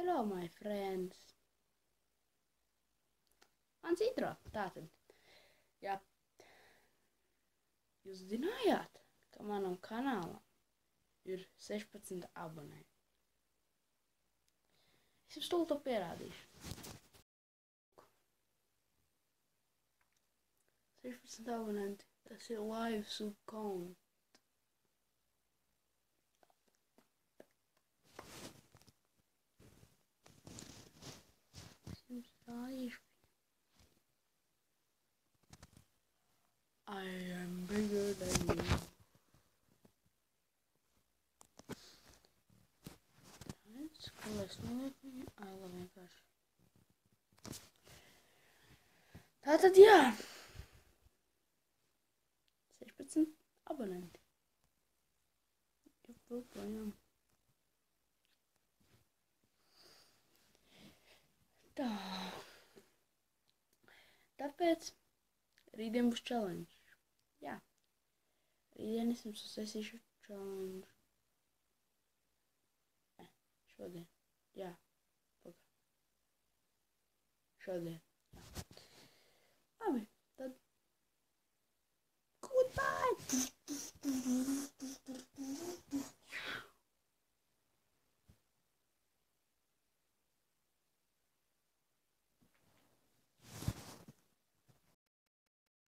Hello, my friends! Mans intro, tātad, ja jūs zinājāt, ka manam kanālam ir 16 abonenti. Es jums tūlīt to pierādīšu. 16 abonenti, tas ir live sub count. Es jums rādīšu. I am bigger than you. Redz, ko es nolieku viņu? Labi, vienkārši. Tātad jā. 16 abonenti. Joprojām. Tā. Tāpēc rītdien būs challenge. Jā. Rītdien es jums uztaisīšu challenge. Nē, šodien. Jā. Šodien. Jā.